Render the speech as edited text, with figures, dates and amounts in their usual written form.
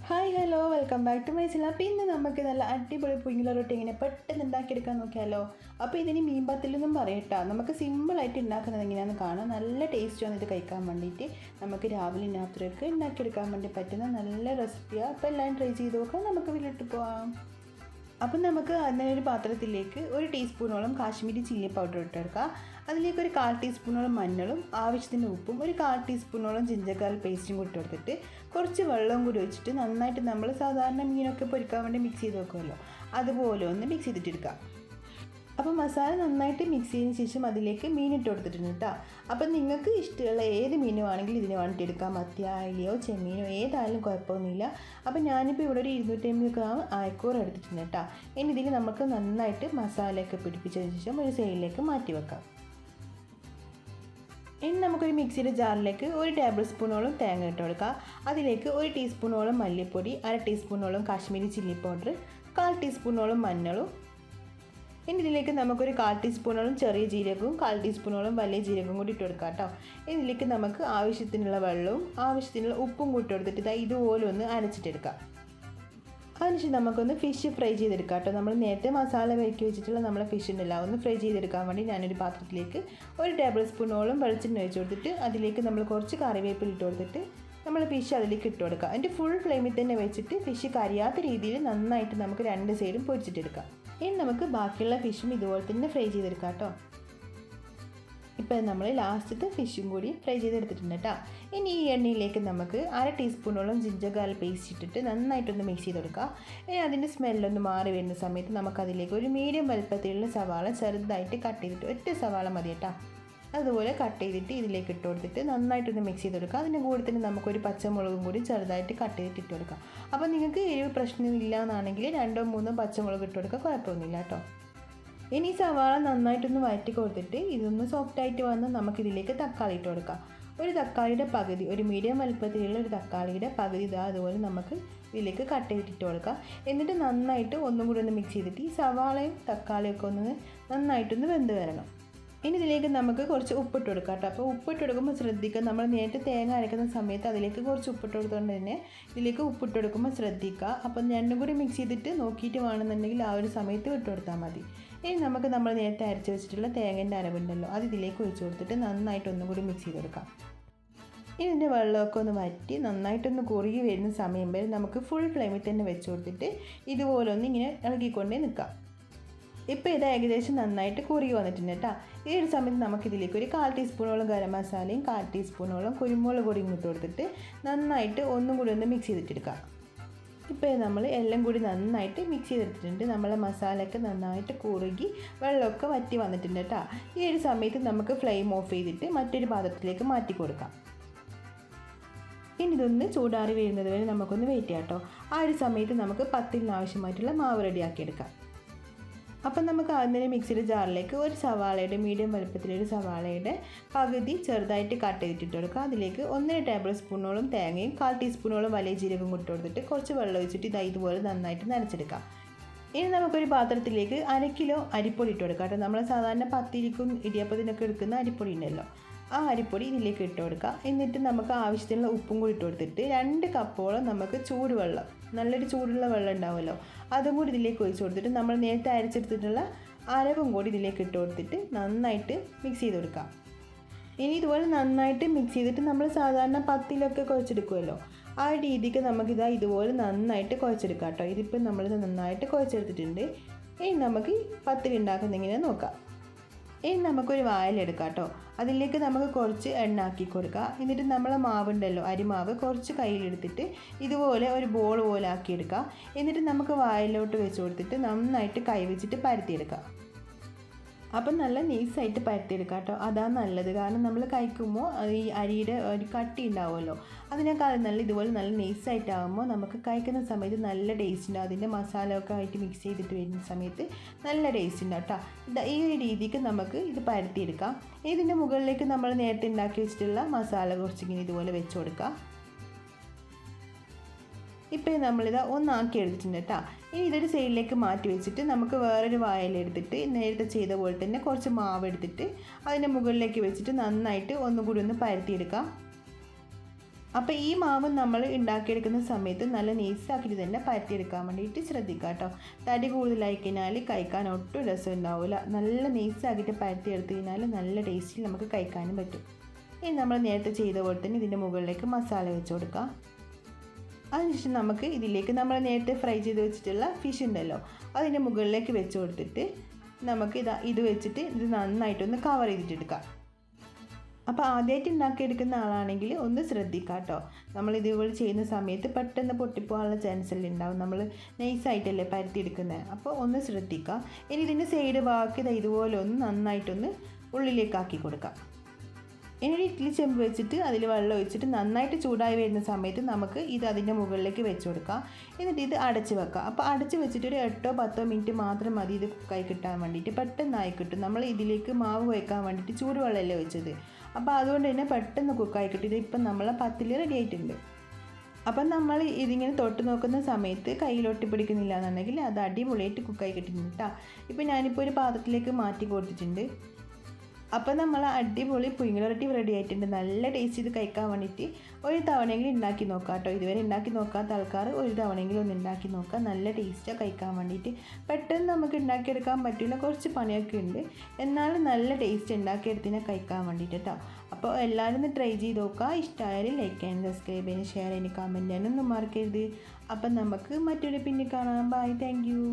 Hi hello welcome back to my channel. അപ്പോൾ ഇന്ന് നമുക്ക് നല്ല അടിപൊളി പുഴുങ്ങിലൊട്ടി ഇങ്ങനെ പെട്ടെന്ന് ഉണ്ടാക്കിയെടുക്കാൻ നോക്കിയാലോ. അപ്പോൾ ഇതിന് മീൻപത്തിലൊന്നും പറയട്ടോ, നമുക്ക് സിമ്പിളായിട്ട് ഉണ്ടാക്കുന്നത് എങ്ങനെയാണെന്ന് കാണാം. നല്ല ടേസ്റ്റ് ആണ് ഇത് കഴിക്കാൻ വേണ്ടിയിട്ട്. നമുക്ക് രാവിലെ രാത്രിയൊക്കെ ഉണ്ടാക്കിയെടുക്കാൻ വേണ്ടി പറ്റുന്ന നല്ല റെസിപ്പിയാണ്. അപ്പോൾ എല്ലാം ട്രൈ ചെയ്ത് നോക്കാം. നമുക്ക് വീട്ടിലിട്ട് പോകാം. അപ്പം നമുക്ക് അതിനെ ഒരു പാത്രത്തിലേക്ക് 1 ടീസ്പൂണോളം കാശ്മീരി ചില്ലി പൗഡർ ഇട്ടെടുക്കാം. അതിലേക്ക് ഒരു 1/4 ടീസ്പൂണോളം മഞ്ഞളും ആവശ്യത്തിന് ഉപ്പും 1/4 ടീസ്പൂണോളം ജിഞ്ചർ ഗാർലിക് പേസ്റ്റും കൂടി ഇട്ടെടുത്തിട്ട് കുറച്ച് വെള്ളവും കൂടി ഒഴിച്ചിട്ട് നന്നായിട്ട് നമ്മൾ സാധാരണ മീനൊക്കെ പൊരിക്കാൻ വേണ്ടി മിക്സ് ചെയ്ത് വെക്കുമല്ലോ, അതുപോലെ ഒന്ന് മിക്സ് ചെയ്തിട്ടെടുക്കാം. അപ്പോൾ മസാല നന്നായിട്ട് മിക്സ് ചെയ്തതിന് ശേഷം അതിലേക്ക് മീൻ ഇട്ട് കൊടുത്തിട്ടുണ്ട് കേട്ടോ. അപ്പം നിങ്ങൾക്ക് ഇഷ്ടമുള്ള ഏത് മീനും ആണെങ്കിലും ഇതിന് വേണ്ടിയിട്ട് എടുക്കാം. മത്തി, അയലയോ ചെമ്മീനോ ഏതായാലും കുഴപ്പമൊന്നുമില്ല. അപ്പം ഞാനിപ്പോൾ ഇവിടെ ഒരു 250 ഗ്രാം അയക്കൂറ എടുത്തിട്ടുണ്ട് കേട്ടോ. ഇനി ഇതിൽ നമുക്ക് നന്നായിട്ട് മസാലയൊക്കെ പിടിപ്പിച്ചതിന് ശേഷം ഒരു സൈഡിലേക്ക് മാറ്റി വെക്കാം. ഇനി നമുക്കൊരു മിക്സിയുടെ ജാറിലേക്ക് 1 ടേബിൾ സ്പൂണോളം തേങ്ങ ഇട്ട് കൊടുക്കുക. അതിലേക്ക് 1 ടീസ്പൂണോളം മല്ലിപ്പൊടി, 1/2 ടീസ്പൂണോളം കാശ്മീരി ചില്ലി പൗഡർ, 1/4 ടീസ്പൂണോളം മഞ്ഞളും. ഇനി ഇതിലേക്ക് നമുക്കൊരു 1/4 ടീസ്പൂണോളം ചെറിയ ജീരകവും 1/4 ടീസ്പൂണോളം വലിയ ജീരകവും കൂടി ഇട്ട് കൊടുക്കാം കേട്ടോ. ഇതിലേക്ക് നമുക്ക് ആവശ്യത്തിനുള്ള വെള്ളവും ആവശ്യത്തിനുള്ള ഉപ്പും കൂട്ടി കൊടുത്തിട്ട് ഇതുപോലെ ഒന്ന് അരച്ചിട്ടെടുക്കാം. അതിനുശേഷം നമുക്കൊന്ന് ഫിഷ് ഫ്രൈ ചെയ്തെടുക്കാം കേട്ടോ. നമ്മൾ നേരത്തെ മസാല വരക്കി വെച്ചിട്ടുള്ള നമ്മളെ ഫിഷ് ഉണ്ടല്ലോ, ഒന്ന് ഫ്രൈ ചെയ്തെടുക്കാൻ വേണ്ടി ഞാനൊരു പാത്രത്തിലേക്ക് 1 ടേബിൾ സ്പൂണോളം വെളിച്ചെണ്ണ ഒഴിച്ച് കൊടുത്തിട്ട് അതിലേക്ക് നമ്മൾ കുറച്ച് കറിവേപ്പില ഇട്ട് കൊടുത്തിട്ട് നമ്മൾ ഫിഷ് അതിലേക്ക് ഇട്ട് കൊടുക്കുക. അതിൻ്റെ ഫുൾ ഫ്ലെയിമിൽ തന്നെ വെച്ചിട്ട് ഫിഷ് കരിയാത്ത രീതിയിൽ നന്നായിട്ട് നമുക്ക് 2 സൈഡും പൊരിച്ചിട്ടെടുക്കാം. ഇനി നമുക്ക് ബാക്കിയുള്ള ഫിഷും ഇതുപോലെ തന്നെ ഫ്രൈ ചെയ്തെടുക്കാം കേട്ടോ. ഇപ്പോൾ നമ്മൾ ലാസ്റ്റത്തെ ഫിഷും കൂടി ഫ്രൈ ചെയ്തെടുത്തിട്ടുണ്ട് കേട്ടോ. ഇനി ഈ എണ്ണയിലേക്ക് നമുക്ക് 1/2 ടീസ്പൂണോളം ജിഞ്ചർ ഗാർലിക് പേസ്റ്റ് ഇട്ടിട്ട് നന്നായിട്ടൊന്ന് മിക്സ് ചെയ്ത് കൊടുക്കുക. ഇനി അതിൻ്റെ സ്മെല്ലൊന്ന് മാറി വരുന്ന സമയത്ത് നമുക്കതിലേക്ക് ഒരു മീഡിയം വലുപ്പത്തിലുള്ള സവാള ചെറുതായിട്ട് കട്ട് ചെയ്തിട്ട്, 1 സവാള മതി കേട്ടോ, അതുപോലെ കട്ട് ചെയ്തിട്ട് ഇതിലേക്ക് ഇട്ട് കൊടുത്തിട്ട് നന്നായിട്ടൊന്ന് മിക്സ് ചെയ്ത് കൊടുക്കുക. അതിൻ്റെ കൂടെ തന്നെ നമുക്കൊരു പച്ചമുളകും കൂടി ചെറുതായിട്ട് കട്ട് ചെയ്തിട്ട് ഇട്ട് കൊടുക്കാം. അപ്പോൾ നിങ്ങൾക്ക് എരിവ് പ്രശ്നമില്ല എന്നാണെങ്കിൽ 2 or 3 പച്ചമുളക് ഇട്ട് കൊടുക്കുക, കുഴപ്പമൊന്നുമില്ല കേട്ടോ. ഇനി സവാള നന്നായിട്ടൊന്ന് വഴറ്റി കൊടുത്തിട്ട് ഇതൊന്ന് സോഫ്റ്റായിട്ട് വന്ന് നമുക്കിതിലേക്ക് തക്കാളി ഇട്ട് കൊടുക്കാം. ഒരു തക്കാളിയുടെ പകുതി, ഒരു മീഡിയം വലുപ്പത്തിലുള്ള ഒരു തക്കാളിയുടെ പകുതി അതുപോലെ നമുക്ക് ഇതിലേക്ക് കട്ട് ചെയ്തിട്ട് കൊടുക്കാം. എന്നിട്ട് നന്നായിട്ട് ഒന്നും കൂടി ഒന്ന് മിക്സ് ചെയ്തിട്ട് ഈ സവാളയും തക്കാളിയും ഒക്കെ ഒന്ന് നന്നായിട്ടൊന്ന് വെന്ത് വരണം. ഇനി ഇതിലേക്ക് നമുക്ക് കുറച്ച് ഉപ്പിട്ട് കൊടുക്കാം കേട്ടോ. അപ്പോൾ ഉപ്പിട്ട് കൊടുക്കുമ്പോൾ ശ്രദ്ധിക്കുക, നമ്മൾ നേരത്തെ തേങ്ങ അരയ്ക്കുന്ന സമയത്ത് അതിലേക്ക് കുറച്ച് ഉപ്പിട്ട് കൊടുത്തുകൊണ്ട് തന്നെ ഇതിലേക്ക് ഉപ്പിട്ട് കൊടുക്കുമ്പോൾ ശ്രദ്ധിക്കുക. അപ്പം രണ്ടും കൂടി മിക്സ് ചെയ്തിട്ട് നോക്കിയിട്ട് വേണമെന്നുണ്ടെങ്കിൽ ആ ഒരു സമയത്ത് ഇട്ട് കൊടുത്താൽ മതി. ഇനി നമുക്ക് നമ്മൾ നേരത്തെ അരച്ച് വെച്ചിട്ടുള്ള തേങ്ങേൻ്റെ അരവുണ്ടല്ലോ, അത് ഇതിലേക്ക് ഒഴിച്ച് കൊടുത്തിട്ട് നന്നായിട്ട് ഒന്നും കൂടി മിക്സ് ചെയ്ത് കൊടുക്കാം. ഇതിൻ്റെ വെള്ളമൊക്കെ ഒന്ന് വറ്റി നന്നായിട്ടൊന്ന് കുറുകി വരുന്ന സമയം വരെ നമുക്ക് ഫുൾ ഫ്ലെയിമിൽ തന്നെ വെച്ച് കൊടുത്തിട്ട് ഇതുപോലെ ഒന്ന് ഇങ്ങനെ ഇളകിക്കൊണ്ടേ നിൽക്കാം. ഇപ്പോൾ ഇത് ഏകദേശം നന്നായിട്ട് കുറുകി വന്നിട്ടുണ്ട് കേട്ടോ. ഈ ഒരു സമയത്ത് നമുക്കിതിലേക്ക് ഒരു 1/4 ടീസ്പൂണോളം ഗരം മസാലയും 1/4 ടീസ്പൂണോളം കുരുമുളക് പൊടിയും ഇട്ട് കൊടുത്തിട്ട് നന്നായിട്ട് ഒന്നും കൂടി ഒന്ന് മിക്സ് ചെയ്തിട്ടെടുക്കാം. ഇപ്പോൾ നമ്മൾ എല്ലാം കൂടി നന്നായിട്ട് മിക്സ് ചെയ്തെടുത്തിട്ടുണ്ട്. നമ്മളെ മസാലയൊക്കെ നന്നായിട്ട് കുറുകി വെള്ളമൊക്കെ വറ്റി വന്നിട്ടുണ്ട് കേട്ടോ. ഈ ഒരു സമയത്ത് നമുക്ക് ഫ്ലെയിം ഓഫ് ചെയ്തിട്ട് മറ്റൊരു പാത്രത്തിലേക്ക് മാറ്റി കൊടുക്കാം. ഇനി ഇതൊന്ന് ചൂടാറി വരുന്നത് വരെ നമുക്കൊന്ന് വെയിറ്റ് ചെയ്യാം കേട്ടോ. ആ ഒരു സമയത്ത് നമുക്ക് പത്തിലിന് ആവശ്യമായിട്ടുള്ള മാവ് റെഡിയാക്കിയെടുക്കാം. അപ്പം നമുക്ക് ആദ്യം മിക്സിയുടെ ജാറിലേക്ക് ഒരു സവാളയുടെ മീഡിയം വലുപ്പത്തിലൊരു സവാളയുടെ പകുതി ചെറുതായിട്ട് കട്ട് ചെയ്തിട്ട് കൊടുക്കുക. അതിലേക്ക് 1 ടേബിൾ സ്പൂണോളം തേങ്ങയും 1/4 ടീസ്പൂണോളം വലിയ ജീരകം ഇട്ട് കൊടുത്തിട്ട് കുറച്ച് വെള്ളം ഒഴിച്ചിട്ട് ഇതുപോലെ നന്നായിട്ട് നനച്ചെടുക്കാം. ഇനി നമുക്കൊരു പാത്രത്തിലേക്ക് 1 കിലോ അരിപ്പൊടി ഇട്ട് കൊടുക്കാം കേട്ടോ. നമ്മൾ സാധാരണ പത്തിരിക്കും ഇടിയപ്പത്തിനൊക്കെ എടുക്കുന്ന അരിപ്പൊടി ഉണ്ടല്ലോ, ആ അരിപ്പൊടി ഇതിലേക്ക് ഇട്ട് കൊടുക്കുക. എന്നിട്ട് നമുക്ക് ആവശ്യത്തിനുള്ള ഉപ്പും കൂടി ഇട്ട് കൊടുത്തിട്ട് 2 കപ്പോളം നമുക്ക് ചൂടുവെള്ളം, നല്ലൊരു ചൂടുള്ള വെള്ളം ഉണ്ടാവുമല്ലോ, അതും കൂടി ഇതിലേക്ക് ഒഴിച്ച് കൊടുത്തിട്ട് നമ്മൾ നേരത്തെ അരച്ചെടുത്തിട്ടുള്ള അരവും കൂടി ഇതിലേക്ക് ഇട്ട് കൊടുത്തിട്ട് നന്നായിട്ട് മിക്സ് ചെയ്ത് കൊടുക്കാം. ഇനി ഇതുപോലെ നന്നായിട്ട് മിക്സ് ചെയ്തിട്ട് നമ്മൾ സാധാരണ പത്തിലൊക്കെ കുഴച്ചെടുക്കുമല്ലോ, ആ രീതിക്ക് ഇതുപോലെ നന്നായിട്ട് കുഴച്ചെടുക്കാം കേട്ടോ. ഇതിപ്പോൾ നമ്മളിത് നന്നായിട്ട് കുഴച്ചെടുത്തിട്ടുണ്ട്. ഇനി നമുക്ക് പത്തിൽ ഉണ്ടാക്കുന്ന എങ്ങനെയാണ് നോക്കാം. ഇനി നമുക്കൊരു വാഴലെടുക്കാം കേട്ടോ. അതിലേക്ക് നമുക്ക് കുറച്ച് എണ്ണ ആക്കി കൊടുക്കുക. എന്നിട്ട് നമ്മളെ മാവുണ്ടല്ലോ, അരിമാവ് കുറച്ച് കയ്യിലെടുത്തിട്ട് ഇതുപോലെ ഒരു ബോൾ പോലെ ആക്കിയെടുക്കുക. എന്നിട്ട് നമുക്ക് വാഴയിലോട്ട് വെച്ച് കൊടുത്തിട്ട് നന്നായിട്ട് കൈ വെച്ചിട്ട് പരത്തിയെടുക്കുക. അപ്പം നല്ല നൈസായിട്ട് പരത്തിയെടുക്കുക കേട്ടോ, അതാണ് നല്ലത്. കാരണം നമ്മൾ കഴിക്കുമ്പോൾ ഈ അരിയുടെ ഒരു കട്ടി ഉണ്ടാവുമല്ലോ, അതിനേക്കാളും നല്ല ഇതുപോലെ നല്ല നൈസായിട്ടാകുമ്പോൾ നമുക്ക് കഴിക്കുന്ന സമയത്ത് നല്ല ടേസ്റ്റ് ഉണ്ടാവും. അതിൻ്റെ മസാല ഒക്കെ ആയിട്ട് മിക്സ് ചെയ്തിട്ട് വരുന്ന സമയത്ത് നല്ല ടേസ്റ്റ് ഉണ്ടാവും കേട്ടോ. ഈ ഒരു രീതിക്ക് നമുക്ക് ഇത് പരത്തിയെടുക്കാം. ഇതിൻ്റെ മുകളിലേക്ക് നമ്മൾ നേരത്തെ ഉണ്ടാക്കി വെച്ചിട്ടുള്ള മസാല കുറച്ചിങ്ങനെ ഇതുപോലെ വെച്ച് കൊടുക്കുക. ഇപ്പോൾ നമ്മളിത് ഒന്നാക്കി എടുത്തിട്ടുണ്ട് കേട്ടോ. ഇനി ഇതൊരു സൈഡിലേക്ക് മാറ്റി വെച്ചിട്ട് നമുക്ക് വേറൊരു വാഴയിലെടുത്തിട്ട് നേരത്തെ ചെയ്ത പോലെ തന്നെ കുറച്ച് മാവ് എടുത്തിട്ട് അതിൻ്റെ മുകളിലേക്ക് വെച്ചിട്ട് നന്നായിട്ട് ഒന്നുകൂടി ഒന്ന് പരത്തിയെടുക്കാം. അപ്പോൾ ഈ മാവ് നമ്മൾ ഉണ്ടാക്കിയെടുക്കുന്ന സമയത്ത് നല്ല നൈസാക്കിയിട്ട് തന്നെ പരത്തിയെടുക്കാൻ വേണ്ടിയിട്ട് ശ്രദ്ധിക്കുക കേട്ടോ. തടി കൂടുതലായി കഴിഞ്ഞാൽ കഴിക്കാൻ ഒട്ടും രസം ഉണ്ടാവില്ല. നല്ല നൈസാക്കിയിട്ട് പരത്തിയെടുത്ത് കഴിഞ്ഞാൽ നല്ല ടേസ്റ്റിൽ നമുക്ക് കഴിക്കാനും പറ്റും. ഇനി നമ്മൾ നേരത്തെ ചെയ്ത പോലെ തന്നെ ഇതിൻ്റെ മുകളിലേക്ക് മസാല വെച്ച് കൊടുക്കാം. അതിനുശേഷം നമുക്ക് ഇതിലേക്ക് നമ്മൾ നേരത്തെ ഫ്രൈ ചെയ്ത് വെച്ചിട്ടുള്ള ഫിഷ് ഉണ്ടല്ലോ അതിൻ്റെ മുകളിലേക്ക് വെച്ച് കൊടുത്തിട്ട് നമുക്ക് ഇത് വെച്ചിട്ട് ഇത് നന്നായിട്ടൊന്ന് കവർ ചെയ്തിട്ടെടുക്കാം. അപ്പോൾ ആദ്യമായിട്ട് ഉണ്ടാക്കിയെടുക്കുന്ന ആളാണെങ്കിൽ ഒന്ന് ശ്രദ്ധിക്കുക കേട്ടോ. നമ്മൾ ഇതുപോലെ ചെയ്യുന്ന സമയത്ത് പെട്ടെന്ന് പൊട്ടിപ്പോകാനുള്ള ചാൻസ് എല്ലാം ഉണ്ടാവും. നമ്മൾ നൈസായിട്ടല്ലേ പരത്തിയെടുക്കുന്നത്. അപ്പോൾ ഒന്ന് ശ്രദ്ധിക്കുക. ഇനി ഇതിൻ്റെ സൈഡ് ബാക്കി ഇതുപോലെ ഒന്ന് നന്നായിട്ടൊന്ന് ഉള്ളിലേക്കാക്കി കൊടുക്കാം. ഇനി ഒരു ഇഡ്ഡലി ചെമ്പ് വെച്ചിട്ട് അതിൽ വെള്ളം ഒഴിച്ചിട്ട് നന്നായിട്ട് ചൂടായി വരുന്ന സമയത്ത് നമുക്ക് ഇത് അതിൻ്റെ മുകളിലേക്ക് വെച്ച് കൊടുക്കാം. എന്നിട്ട് ഇത് അടച്ച് വെക്കാം. അപ്പോൾ അടച്ച് വെച്ചിട്ട് ഒരു 8-10 മിനിറ്റ് മാത്രം മതി ഇത് കുക്കായി കിട്ടാൻ വേണ്ടിയിട്ട്. പെട്ടെന്നായി കിട്ടും. നമ്മൾ ഇതിലേക്ക് മാവ് കുഴക്കാൻ വേണ്ടിയിട്ട് ചൂടുവെള്ളമല്ലേ ഒഴിച്ചത്. അപ്പോൾ അതുകൊണ്ട് തന്നെ പെട്ടെന്ന് കുക്കായി കിട്ടും. ഇതിപ്പം നമ്മളെ പത്തിൽ റെഡി ആയിട്ടുണ്ട്. അപ്പം നമ്മൾ ഇതിങ്ങനെ തൊട്ട് നോക്കുന്ന സമയത്ത് കയ്യിലൊട്ടി പിടിക്കുന്നില്ല എന്നുണ്ടെങ്കിൽ അത് അടിപൊളിയായിട്ട് കുക്കായി കിട്ടുന്നുണ്ട് കേട്ടോ. ഇപ്പം ഞാനിപ്പോൾ ഒരു പാത്രത്തിലേക്ക് മാറ്റി കൊടുത്തിട്ടുണ്ട്. അപ്പോൾ നമ്മൾ അടിപൊളി പുഴുങ്ങലൊട്ടി റെഡി ആയിട്ടുണ്ട്. നല്ല ടേസ്റ്റ് ഇത് കഴിക്കാൻ വേണ്ടിയിട്ട് ഒരു തവണയെങ്കിലും ഉണ്ടാക്കി നോക്കാം കേട്ടോ. ഇതുവരെ ഉണ്ടാക്കി നോക്കാത്ത ആൾക്കാർ ഒരു തവണയെങ്കിലും ഒന്ന് ഉണ്ടാക്കി നോക്കാം. നല്ല ടേസ്റ്റാണ് കഴിക്കാൻ വേണ്ടിയിട്ട്. പെട്ടെന്ന് നമുക്ക് ഉണ്ടാക്കിയെടുക്കാൻ പറ്റില്ല, കുറച്ച് പണിയൊക്കെ ഉണ്ട്. എന്നാലും നല്ല ടേസ്റ്റ് ഉണ്ടാക്കിയെടുത്തിനെ കഴിക്കാൻ വേണ്ടിയിട്ട് കേട്ടോ. അപ്പോൾ എല്ലാവരും ഒന്ന് ട്രൈ ചെയ്ത് നോക്കുക. ഇഷ്ടമായാലും ലൈക്ക് ചെയ്യാനും സബ്സ്ക്രൈബ് ചെയ്യാനും ഷെയർ ചെയ്യാനും കമൻറ്റ് ചെയ്യാനൊന്നും മറക്കരുത്. അപ്പം നമുക്ക് മറ്റൊരു പിന്നെ കാണാം. Bye, thank U.